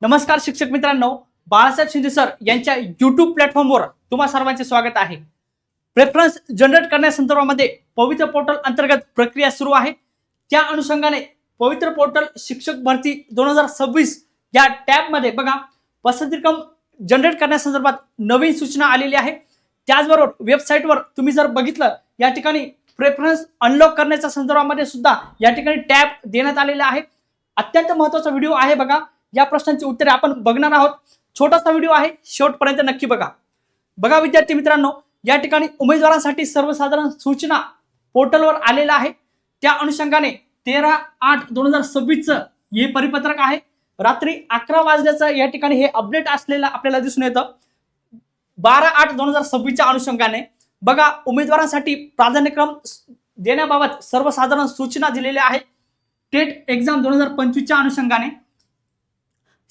नमस्कार शिक्षक मित्रांनो, बाळासाहेब शिंदे सर यांच्या YouTube प्लॅटफॉर्मवर तुम्हा सर्वांचे स्वागत आहे. प्रेफरन्स जनरेट करण्यासंदर्भामध्ये पवित्र पोर्टल अंतर्गत प्रक्रिया सुरू आहे. त्या अनुषंगाने पवित्र पोर्टल शिक्षक भरती 2026 या टॅबमध्ये बघा पसंतीक्रम जनरेट करण्यासंदर्भात नवीन सूचना आलेली आहे. त्याचबरोबर वेबसाईटवर तुम्ही जर बघितलं या ठिकाणी प्रेफरन्स अनलॉक करण्याच्या संदर्भामध्ये सुद्धा या ठिकाणी टॅब देण्यात आलेला आहे. अत्यंत महत्त्वाचा व्हिडिओ आहे बघा. या प्रश्नांची उत्तरे आपण बघणार आहोत. छोटासा व्हिडिओ आहे, शेवटपर्यंत नक्की बघा. बघा विद्यार्थी मित्रांनो, या ठिकाणी उमेदवारांसाठी सर्वसाधारण सूचना पोर्टलवर आलेला आहे. त्या अनुषंगाने 13/8/2026 हे परिपत्रक आहे. रात्री 11 वाजल्याचं या ठिकाणी हे अपडेट असलेलं आपल्याला दिसून येतं. 12/8/2026 च्या अनुषंगाने बघा उमेदवारांसाठी प्राधान्यक्रम देण्याबाबत सर्वसाधारण सूचना दिलेल्या आहेत. टेट एक्झाम 2025 च्या अनुषंगाने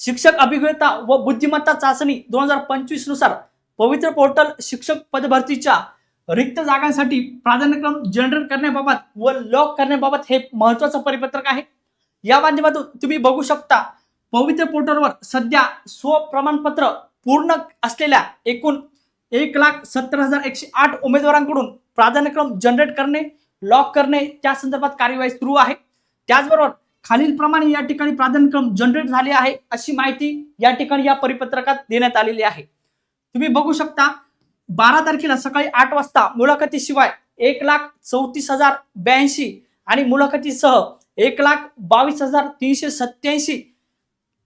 शिक्षक अभिज्ञता व बुद्धिमत्ता चाचणी 2025 नुसार पवित्र पोर्टल शिक्षक पदभरतीच्या रिक्त जागांसाठी प्राधान्यक्रम जनरेट करण्याबाबत व लॉक करण्याबाबत हे महत्त्वाचं परिपत्रक आहे. या माध्यमातून तुम्ही बघू शकता पवित्र पोर्टलवर सध्या स्वप्रमाणपत्र पूर्ण असलेल्या एकूण 1,70,108 उमेदवारांकडून प्राधान्यक्रम जनरेट करणे, लॉक करणे त्या संदर्भात कार्यवाही सुरू आहे. त्याचबरोबर खालीलप्रमाणे या ठिकाणी प्राधान्यक्रम जनरेट झाले आहे अशी माहिती या ठिकाणी या परिपत्रकात देण्यात आलेली आहे. तुम्ही बघू शकता 12 तारखेला सकाळी 8 वाजता मुलाखतीशिवाय 1,34,082 आणि मुलाखतीसह 1,22,387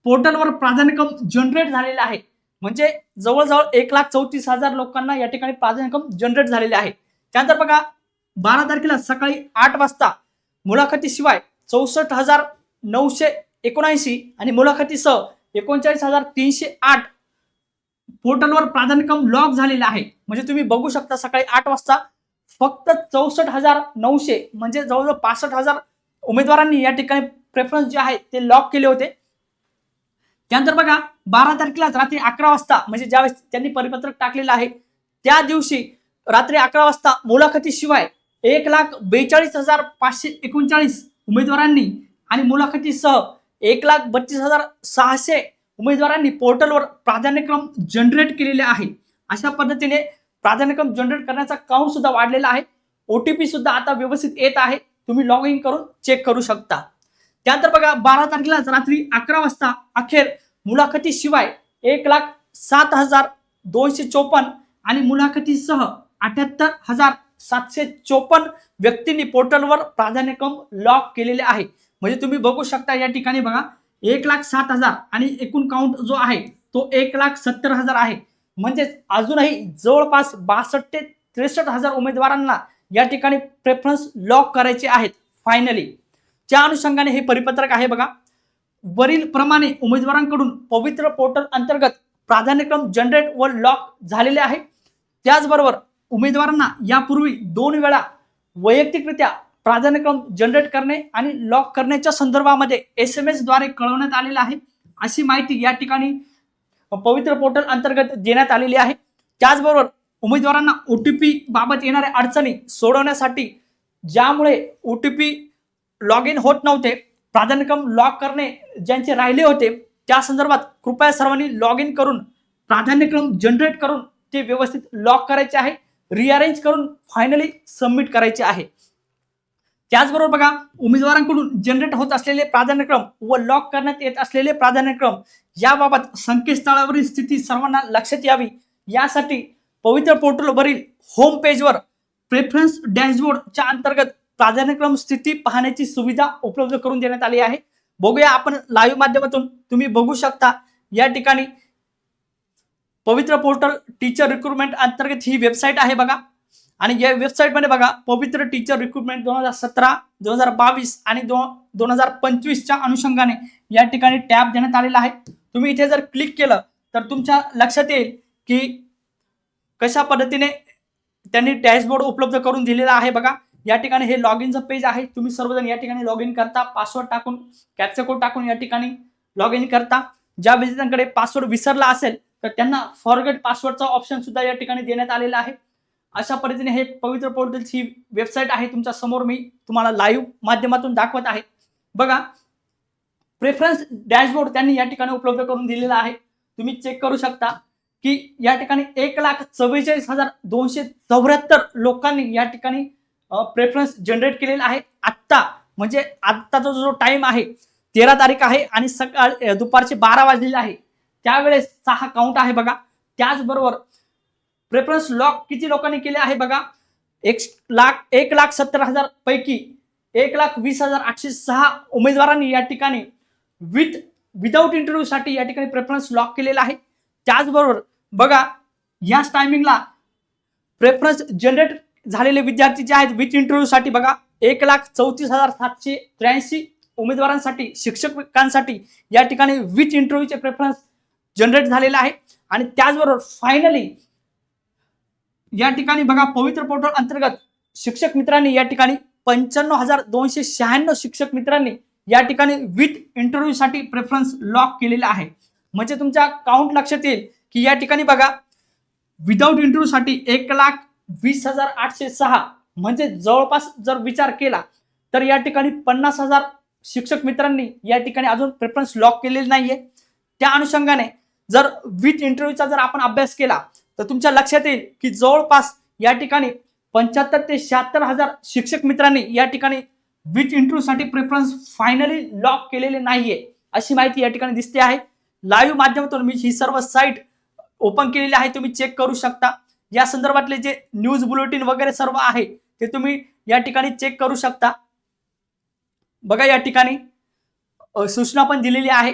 पोर्टलवर प्राधान्यक्रम जनरेट झालेले आहे. म्हणजे जवळजवळ 1,34,000 लोकांना या ठिकाणी प्राधान्यक्रम जनरेट झालेले आहे. त्यानंतर बघा 12 तारखेला सकाळी 8 वाजता मुलाखतीशिवाय 64,979 आणि मुलाखतीसह 39,308 पोर्टलवर प्राधान्यक्रम लॉक झालेला आहे. म्हणजे तुम्ही बघू शकता सकाळी 8 वाजता फक्त 64,900 म्हणजे जवळजवळ 65,000 उमेदवारांनी या ठिकाणी प्रेफरन्स जे आहे ते लॉक केले होते. त्यानंतर बघा 12 तारखेला रात्री 11 वाजता म्हणजे ज्यावेळेस त्यांनी परिपत्रक टाकलेलं आहे त्या दिवशी रात्री 11 वाजता मुलाखतीशिवाय 1,42,539 उमेदवारांनी आणि मुलाखतीसह 1,32,600 उमेदवारांनी पोर्टलवर प्राधान्यक्रम जनरेट केलेले आहे. अशा पद्धतीने प्राधान्यक्रम जनरेट करण्याचा काउंट सुद्धा वाढलेला आहे. OTP सुद्धा आता व्यवस्थित येत आहे. तुम्ही लॉग इन करून चेक करू शकता. त्यानंतर बघा 12 तारखेला रात्री 11 वाजता अखेर मुलाखतीशिवाय 1,07,254 आणि मुलाखतीसह 78,754 व्यक्तींनी पोर्टलवर प्राधान्यक्रम लॉक केलेले आहे. म्हणजे तुम्ही बघू शकता या ठिकाणी बघा 1,07,000 आणि एकूण काउंट जो आहे तो 1,70,000 आहे. म्हणजेच अजूनही जवळपास 62,000 ते 63,000 उमेदवारांना या ठिकाणी प्रेफरन्स लॉक करायचे आहेत फायनली. त्या अनुषंगाने हे परिपत्रक आहे बघा. वरील प्रमाणे उमेदवारांकडून पवित्र पोर्टल अंतर्गत प्राधान्यक्रम जनरेट व लॉक झालेले आहे. त्याचबरोबर उमेदवारांना यापूर्वी 2 वेळा वैयक्तिकरित्या प्राधान्यक्रम जनरेट करणे आणि लॉक करण्याच्या संदर्भामध्ये SMS द्वारे कळवण्यात आलेलं आहे. अशी माहिती या ठिकाणी पवित्र पोर्टल अंतर्गत देण्यात आलेली आहे. त्याचबरोबर उमेदवारांना OTP बाबत येणाऱ्या अडचणी सोडवण्यासाठी ज्यामुळे OTP लॉग इन होत नव्हते, प्राधान्यक्रम लॉक करणे ज्यांचे राहिले होते त्या संदर्भात कृपया सर्वांनी लॉग इन करून प्राधान्यक्रम जनरेट करून ते व्यवस्थित लॉक करायचे आहे. रिअरेंज करून फायनली सबमिट करायचे आहे. त्याचबरोबर बघा उमेदवारांकडून जनरेट होत असलेले प्राधान्यक्रम व लॉक करण्यात येत असलेले प्राधान्यक्रम याबाबत संकेतस्थळावरील स्थिती सर्वांना लक्षात यावी यासाठी पवित्र पोर्टलवरील होम पेजवर प्रेफरन्स डॅशबोर्डच्या अंतर्गत प्राधान्यक्रम स्थिती पाहण्याची सुविधा उपलब्ध करून देण्यात आली आहे. बघूया आपण लाईव्ह माध्यमातून. तुम्ही बघू शकता या ठिकाणी पवित्र पोर्टल टीचर रिक्रुटमेंट अंतर्गत ही वेबसाईट आहे बघा. आणि या वेबसाईटमध्ये बघा पवित्र टीचर रिक्रुटमेंट 2017, 2022 आणि 2025 च्या अनुषंगाने या ठिकाणी टॅब देण्यात आलेला आहे. तुम्ही इथे जर क्लिक केलं तर तुमच्या लक्षात येईल की कशा पद्धतीने त्यांनी डॅशबोर्ड उपलब्ध करून दिलेला आहे बघा. या ठिकाणी हे लॉग इनचं पेज आहे. तुम्ही सर्वजण या ठिकाणी लॉग इन करता, पासवर्ड टाकून कॅप्चा कोड टाकून या ठिकाणी लॉग इन करता. ज्या विद्यार्थ्यांकडे पासवर्ड विसरला असेल तर त्यांना फॉरगेट पासवर्डचा ऑप्शन सुद्धा या ठिकाणी देण्यात आलेला आहे. अशा पद्धतीने हे पवित्र पोर्टलची वेबसाईट आहे तुमच्या समोर मी तुम्हाला लाईव्ह माध्यमातून दाखवत आहे. बघा प्रेफरन्स डॅशबोर्ड त्यांनी या ठिकाणी उपलब्ध करून दिलेला आहे. तुम्ही चेक करू शकता की या ठिकाणी 1,44,274 लोकांनी या ठिकाणी प्रेफरन्स जनरेट केलेला आहे. आत्ता म्हणजे आत्ताचा जो टाइम आहे 13 तारीख आहे आणि सकाळ दुपारचे 12 वाजलेले आहे, त्यावेळेसचा हा काउंट आहे बघा. त्याचबरोबर प्रेफरन्स लॉक किती लोकांनी केले आहे बघा. 1,70,000 पैकी 1,20,806 उमेदवारांनी या ठिकाणी विदाउट इंटरव्ह्यू साठी या ठिकाणी प्रेफरन्स लॉक केलेला आहे. त्याचबरोबर बघा याच टायमिंगला प्रेफरन्स जनरेट झालेले विद्यार्थी जे आहेत विथ इंटरव्ह्यू साठी बघा 1,34,783 उमेदवारांसाठी शिक्षकांसाठी या ठिकाणी विथ इंटरव्ह्यूचे प्रेफरन्स जनरेट झालेले आहे. आणि त्याचबरोबर फायनली या ठिकाणी बघा पवित्र पोर्टल अंतर्गत शिक्षक मित्रांनी या ठिकाणी 95,296 शिक्षक मित्रांनी या ठिकाणी विथ इंटरव्ह्यू साठी प्रेफरन्स लॉक केलेला आहे. म्हणजे तुमच्या काउंट लक्षात येईल की या ठिकाणी बघा विदाउट इंटरव्ह्यू साठी 1,20,806 म्हणजे जवळपास जर विचार केला तर या ठिकाणी 50,000 शिक्षक मित्रांनी या ठिकाणी अजून प्रेफरन्स लॉक केलेले नाहीये. त्या अनुषंगाने जर विथ इंटरव्ह्यूचा जर आपण अभ्यास केला तर तुमच्या लक्षात येईल की जवळपास या ठिकाणी 75,000 ते 76,000 शिक्षक मित्रांनी या ठिकाणी विथ इंटरव्ह्यू साठी प्रेफरन्स फायनली लॉक केलेले नाहीये अशी माहिती या ठिकाणी दिसते आहे. लाईव्ह माध्यमातून मी ही सर्व साईट ओपन केलेली आहे, तुम्ही चेक करू शकता. या संदर्भातले जे न्यूज बुलेटिन वगैरे सर्व आहे ते तुम्ही या ठिकाणी चेक करू शकता. बघा या ठिकाणी सूचना पण दिलेली आहे.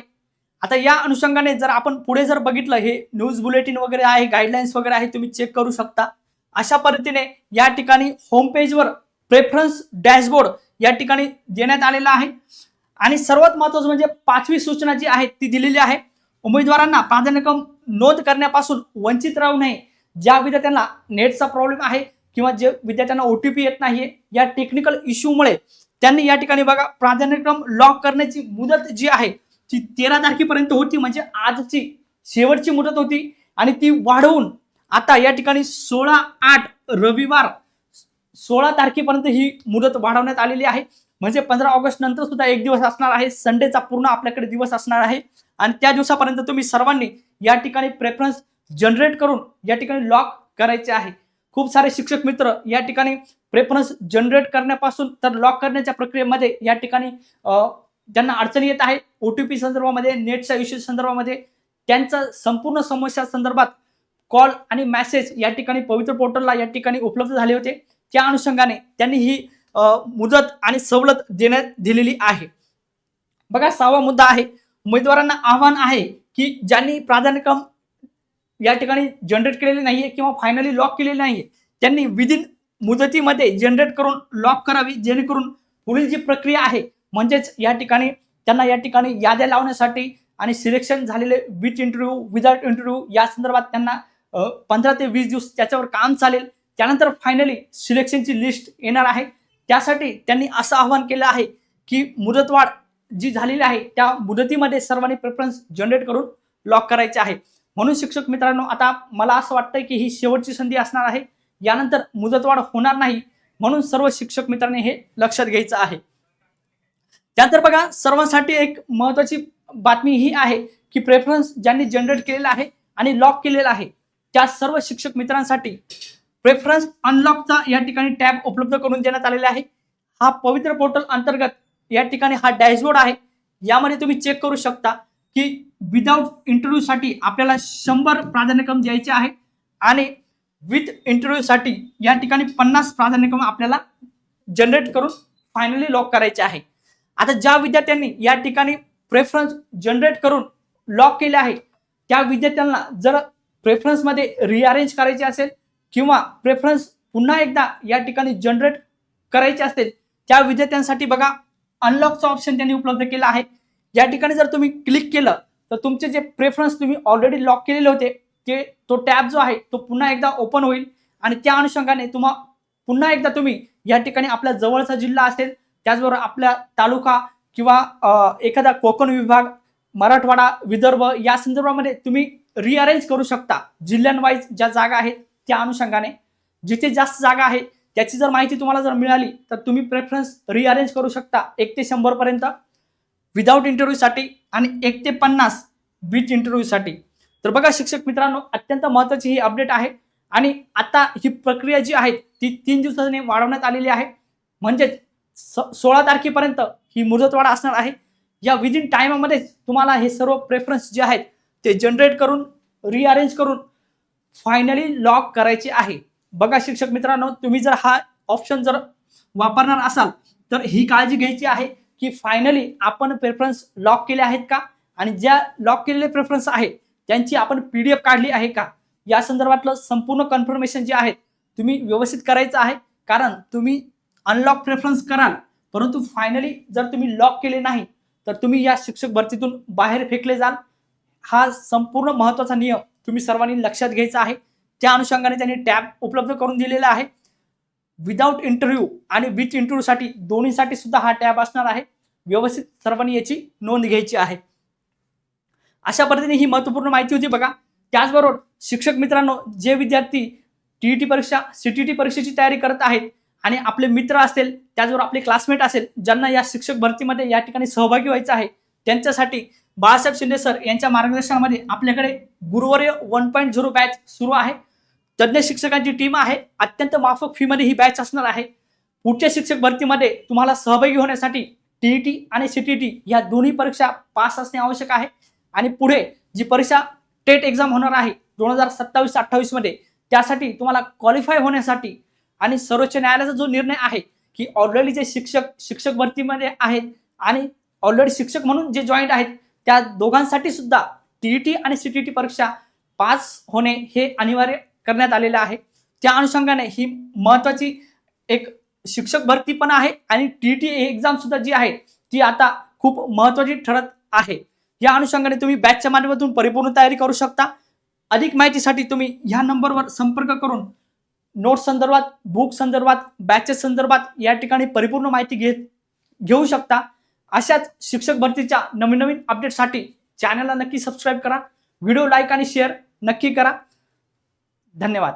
आता या अनुषंगाने जर आपण पुढे जर बघितलं हे न्यूज बुलेटिन वगैरे आहे, गाईडलाईन्स वगैरे आहे, तुम्ही चेक करू शकता. अशा पद्धतीने या ठिकाणी होम पेजवर प्रेफरन्स डॅशबोर्ड या ठिकाणी देण्यात आलेला आहे. आणि सर्वात महत्त्वाचं म्हणजे 5वी सूचना जी आहे ती दिलेली आहे. उमेदवारांना प्राधान्यक्रम नोंद करण्यापासून वंचित राहू नये. ज्या विद्यार्थ्यांना नेटचा प्रॉब्लेम आहे किंवा जे विद्यार्थ्यांना OTP येत नाहीये या टेक्निकल इश्यूमुळे त्यांनी या ठिकाणी बघा प्राधान्यक्रम लॉक करण्याची मुदत जी आहे ती 13 तारखेपर्यंत होती, म्हणजे आजची शेवटची मुदत होती आणि ती वाढवून आता या ठिकाणी 16/8 रविवार 16 तारखेपर्यंत ही मुदत वाढवण्यात आलेली आहे. म्हणजे 15 ऑगस्ट नंतर सुद्धा एक दिवस असणार आहे, संडेचा पूर्ण आपल्याकडे दिवस असणार आहे. आणि त्या दिवसापर्यंत तुम्ही सर्वांनी या ठिकाणी प्रेफरन्स जनरेट करून या ठिकाणी लॉक करायचे आहे. खूप सारे शिक्षक मित्र या ठिकाणी प्रेफरन्स जनरेट करण्यापासून तर लॉक करण्याच्या प्रक्रियेमध्ये या ठिकाणी त्यांना अडचणी येत आहे. OTP संदर्भामध्ये, नेटच्या इश्यू संदर्भामध्ये त्यांचा संपूर्ण समस्या संदर्भात कॉल आणि मेसेज या ठिकाणी पवित्र पोर्टलला या ठिकाणी उपलब्ध झाले होते. त्या अनुषंगाने त्यांनी ही मुदत आणि सवलत देण्यात दिलेली आहे. बघा 6वा मुद्दा आहे, उमेदवारांना आव्हान आहे की ज्यांनी प्राधान्यक्रम या ठिकाणी जनरेट केलेले नाहीये किंवा फायनली लॉक केलेले नाहीये त्यांनी विदिन मुदतीमध्ये जनरेट करून लॉक करावी, जेणेकरून पुढील जी प्रक्रिया आहे म्हणजेच या ठिकाणी त्यांना या ठिकाणी याद्या लावण्यासाठी आणि सिलेक्शन झालेले विथ इंटरव्ह्यू विदाउट इंटरव्ह्यू या संदर्भात त्यांना 15 ते 20 दिवस त्याच्यावर काम चालेल. त्यानंतर फायनली सिलेक्शनची लिस्ट येणार आहे. त्यासाठी त्यांनी असं आवाहन केलं आहे की मुदतवाढ जी झालेली आहे त्या मुदतीमध्ये सर्वांनी प्रेफरन्स जनरेट करून लॉक करायचे आहे. म्हणून शिक्षक मित्रांनो आता मला असं वाटतंय की ही शेवटची संधी असणार आहे, यानंतर मुदतवाढ होणार नाही. म्हणून सर्व शिक्षक मित्रांनी हे लक्षात घ्यायचं आहे. त्यानंतर बघा सर्वांसाठी एक महत्त्वाची बातमी ही आहे की प्रेफरन्स ज्यांनी जनरेट केलेला आहे आणि लॉक केलेला आहे त्या सर्व शिक्षक मित्रांसाठी प्रेफरन्स अनलॉकचा या ठिकाणी टॅब उपलब्ध करून देण्यात आलेला आहे. हा पवित्र पोर्टल अंतर्गत या ठिकाणी हा डॅशबोर्ड आहे. यामध्ये तुम्ही चेक करू शकता की विदाउट इंटरव्ह्यू साठी आपल्याला 100 प्राधान्यक्रम द्यायचे आहे आणि विथ इंटरव्ह्यू साठी या ठिकाणी 50 प्राधान्यक्रम आपल्याला जनरेट करून फायनली लॉक करायचे आहे. आता ज्या विद्यार्थ्यांनी या ठिकाणी प्रेफरन्स जनरेट करून लॉक केले आहे त्या विद्यार्थ्यांना जर प्रेफरन्समध्ये रिअरेंज करायचे असेल किंवा प्रेफरन्स पुन्हा एकदा या ठिकाणी जनरेट करायचे असेल त्या विद्यार्थ्यांसाठी बघा अनलॉकचा ऑप्शन त्यांनी उपलब्ध केला आहे. या ठिकाणी जर तुम्ही क्लिक केलं तर तुमचे जे प्रेफरन्स तुम्ही ऑलरेडी लॉक केलेले होते ते तो टॅब जो आहे तो पुन्हा एकदा ओपन होईल आणि त्या अनुषंगाने पुन्हा एकदा तुम्ही या ठिकाणी आपल्या जवळचा जिल्हा असेल त्याचबरोबर आपला तालुका किंवा एखादा कोकण विभाग, मराठवाडा, विदर्भ या संदर्भामध्ये तुम्ही रिअरेंज करू शकता. जिल्ह्यांवाईज ज्या जागा आहेत त्या अनुषंगाने जिथे जास्त जागा आहे त्याची जर माहिती तुम्हाला जर मिळाली तर तुम्ही प्रेफरन्स रिअरेंज करू शकता 1 ते 100 पर्यंत. विदाऊट इंटरव्ह्यूसाठी आणि 1 ते 50 विथ इंटरव्ह्यूसाठी. तर बघा शिक्षक मित्रांनो, अत्यंत महत्त्वाची ही अपडेट आहे आणि आता ही प्रक्रिया जी आहे ती 3 दिवसांनी वाढवण्यात आलेली आहे. म्हणजेच 16 तारखेपर्यंत ही मुदतवाढ असणार आहे. या विदिन टाइममध्ये तुम्हाला हे सर्व प्रेफरन्स जे आहेत ते जनरेट करून रिअरेंज करून फायनली लॉक करायचे आहे. बघा शिक्षक मित्रांनो, तुम्ही जर हा ऑप्शन जर वापरणार असाल तर ही काळजी घ्यायची आहे की फायनली आपण प्रेफरन्स लॉक केले आहेत का आणि ज्या लॉक केलेले प्रेफरन्स आहेत त्यांची आपण PDF काढली आहे का, या संदर्भातलं संपूर्ण कन्फर्मेशन जे आहे तुम्ही व्यवस्थित करायचं आहे. कारण तुम्ही अनलॉक प्रेफरन्स कराल परंतु फायनली जर तुम्ही लॉक केले नाही तर तुम्ही या शिक्षक भरतीतून बाहेर फेकले जाल. हा संपूर्ण महत्त्वाचा नियम तुम्ही सर्वांनी लक्षात घ्यायचा आहे. त्या अनुषंगाने त्यांनी टॅब उपलब्ध करून दिलेला आहे. विदाऊट इंटरव्ह्यू आणि विथ इंटरव्ह्यूसाठी दोन्हीसाठी सुद्धा हा टॅब असणार आहे. व्यवस्थित सर्वांनी याची नोंद घ्यायची आहे. अशा पद्धतीने ही महत्त्वपूर्ण माहिती होती बघा. त्याचबरोबर शिक्षक मित्रांनो, जे विद्यार्थी TET परीक्षा CTT परीक्षेची तयारी करत आहेत आणि आपले मित्र असेल त्याचबरोबर आपले क्लासमेट असेल ज्यांना या शिक्षक भरतीमध्ये या ठिकाणी सहभागी व्हायचं आहे त्यांच्यासाठी बाळासाहेब शिंदे सर यांच्या मार्गदर्शनामध्ये आपल्याकडे गुरुवर्य 1.0 बॅच सुरू आहे. तज्ज्ञ शिक्षकांची टीम आहे. अत्यंत माफक फीमध्ये ही बॅच असणार आहे. पुढच्या शिक्षक भरतीमध्ये तुम्हाला सहभागी होण्यासाठी TET आणि CTT या दोन्ही परीक्षा पास असणे आवश्यक आहे आणि पुढे जी परीक्षा टेट एक्झाम होणार आहे 2027-28 मध्ये त्यासाठी तुम्हाला क्वालिफाय होण्यासाठी आणि सर्वोच्च न्यायालयाचा जो निर्णय आहे की ऑलरेडी जे शिक्षक भरतीमध्ये आहेत आणि ऑलरेडी शिक्षक म्हणून जे जॉईंट आहेत त्या दोघांसाठी सुद्धा TET आणि CTT परीक्षा पास होणे हे अनिवार्य करण्यात आलेलं आहे. त्या अनुषंगाने ही महत्त्वाची एक शिक्षक भरती पण आहे आणि TET एक्झाम सुद्धा जी आहे ती आता खूप महत्त्वाची ठरत आहे. या अनुषंगाने तुम्ही बॅचच्या माध्यमातून परिपूर्ण तयारी करू शकता. अधिक माहितीसाठी तुम्ही ह्या नंबरवर संपर्क करून नोट्स संदर्भात, बुक संदर्भात, बॅचेस संदर्भात या ठिकाणी परिपूर्ण माहिती घेऊ शकता. अशाच शिक्षक भरतीच्या नवीन अपडेटसाठी चॅनलला नक्की सबस्क्राईब करा. व्हिडिओ लाईक आणि शेअर नक्की करा. धन्यवाद.